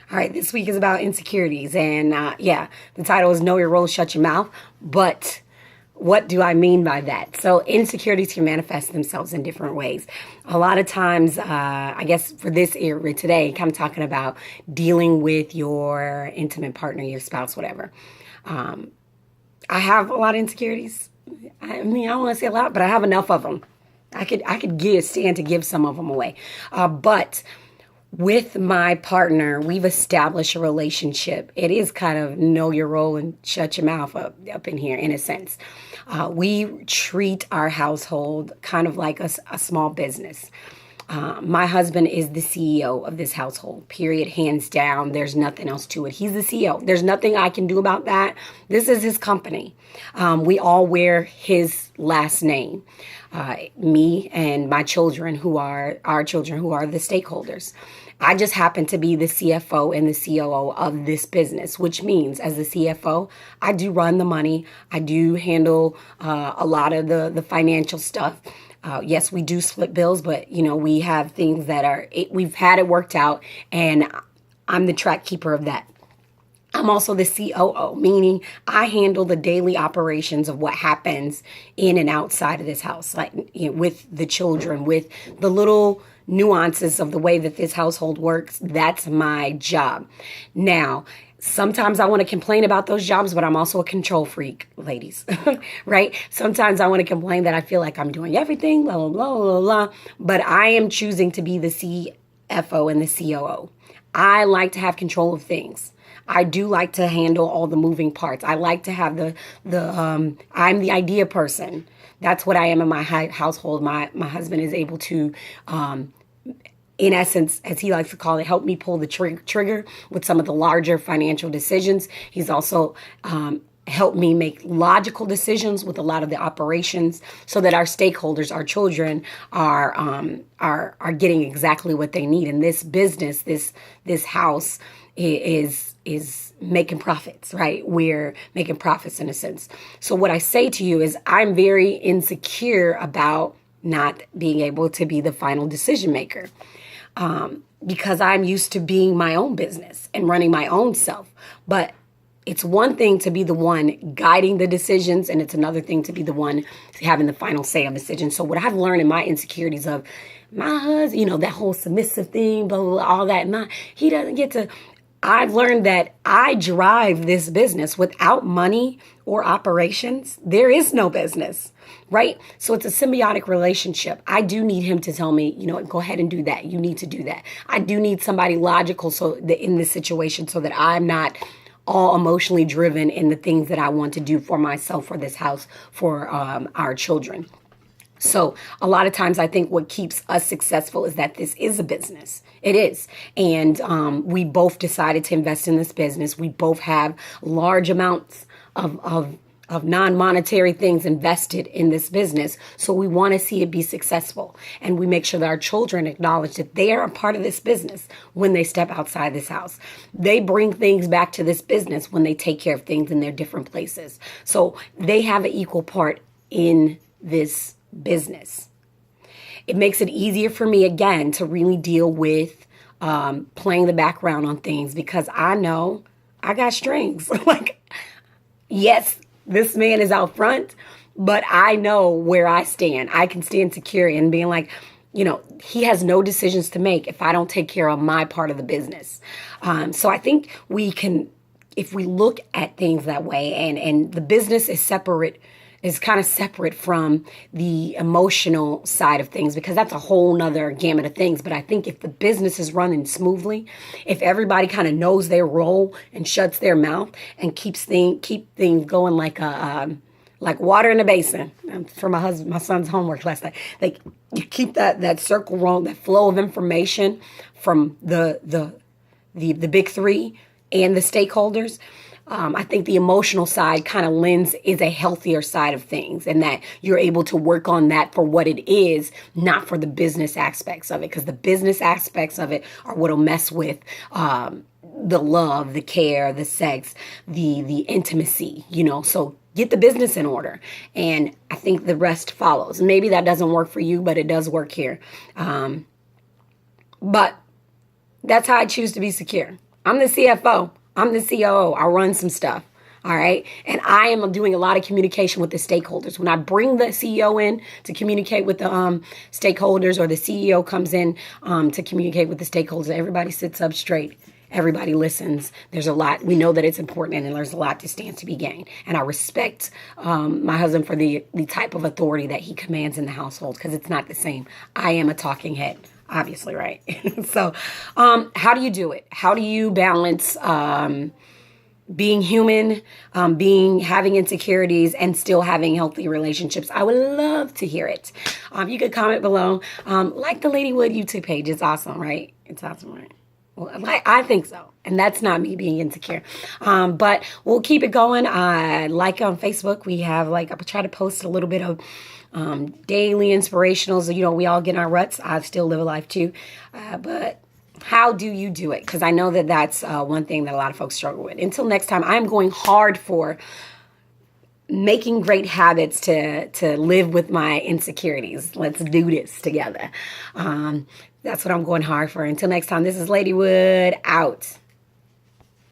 All right, this week is about insecurities. And yeah, the title is Know Your Role, Shut Your Mouth. But what do I mean by that? So, insecurities can manifest themselves in different ways. A lot of times, I guess for this area today, kind of talking about dealing with your intimate partner, your spouse, whatever. I have a lot of insecurities. I mean, I don't want to say a lot, but I have enough of them. I could stand to give some of them away. But with my partner, we've established a relationship. It is kind of know your role and shut your mouth up in here, in a sense. We treat our household kind of like a small business. My husband is the CEO of this household, period, hands down. There's nothing else to it. He's the CEO. There's nothing I can do about that. This is his company. We all wear his last name. Me and my children, who are our children, who are the stakeholders. I just happen to be the CFO and the COO of this business, which means as the CFO, I do run the money. I do handle a lot of the financial stuff. Yes, we do split bills, but we have things that we've had it worked out, and I'm the track keeper of that. I'm also the COO, meaning I handle the daily operations of what happens in and outside of this house, like with the children, with the little nuances of the way that this household works. That's my job. Now, sometimes I want to complain about those jobs, but I'm also a control freak, ladies, right? Sometimes I want to complain that I feel like I'm doing everything, blah, blah, blah, blah, blah, but I am choosing to be the CFO and the COO. I like to have control of things. I do like to handle all the moving parts. I like to have I'm the idea person. That's what I am in my household. My husband is able to, in essence, as he likes to call it, help me pull the trigger with some of the larger financial decisions. He's also helped me make logical decisions with a lot of the operations, so that our stakeholders, our children, are getting exactly what they need. And this business, this house is making profits, right? We're making profits in a sense. So what I say to you is I'm very insecure about not being able to be the final decision maker, because I'm used to being my own business and running my own self. But it's one thing to be the one guiding the decisions, and it's another thing to be the one having the final say on decisions. So what I've learned in my insecurities of my husband, that whole submissive thing, blah, blah, blah, all that, he doesn't get to. I've learned that I drive this business. Without money or operations, there is no business, right? So it's a symbiotic relationship. I do need him to tell me, go ahead and do that. You need to do that. I do need somebody logical in this situation, so that I'm not all emotionally driven in the things that I want to do for myself, for this house, for our children. So a lot of times I think what keeps us successful is that this is a business. It is. And we both decided to invest in this business. We both have large amounts of non-monetary things invested in this business. So we want to see it be successful. And we make sure that our children acknowledge that they are a part of this business when they step outside this house. They bring things back to this business when they take care of things in their different places. So they have an equal part in this business. It makes it easier for me, again, to really deal with playing the background on things, because I know I got strings. Like, yes, this man is out front, but I know where I stand. I can stand secure in being like, he has no decisions to make if I don't take care of my part of the business. So I think we can, if we look at things that way, and the business is kind of separate from the emotional side of things, because that's a whole nother gamut of things. But I think if the business is running smoothly, if everybody kind of knows their role and shuts their mouth and keep things going like water in a basin. For my son's homework last night, like, you keep that circle rolling, that flow of information from the big three and the stakeholders. I think the emotional side kind of is a healthier side of things, and that you're able to work on that for what it is, not for the business aspects of it, because the business aspects of it are what'll mess with the love, the care, the sex, the intimacy, so get the business in order. And I think the rest follows. Maybe that doesn't work for you, but it does work here. But that's how I choose to be secure. I'm the CFO. I'm the COO. I run some stuff. All right. And I am doing a lot of communication with the stakeholders. When I bring the CEO in to communicate with the stakeholders, or the CEO comes in to communicate with the stakeholders, everybody sits up straight. Everybody listens. There's a lot. We know that it's important, and there's a lot to stand to be gained. And I respect my husband for the type of authority that he commands in the household, because it's not the same. I am a talking head, obviously, right? So how do you do it? How do you balance being human, having insecurities, and still having healthy relationships? I would love to hear it. You could comment below. Like the Ladywood YouTube page. It's awesome, right? It's awesome, right? Well, I think so. And that's not me being insecure. But we'll keep it going. Like on Facebook, we have I try to post a little bit of daily inspirationals. You know, we all get in our ruts. I still live a life too. But how do you do it? Because I know that that's one thing that a lot of folks struggle with. Until next time, I'm going hard for making great habits to live with my insecurities. Let's do this together. That's what I'm going hard for. Until next time, this is Ladywood out.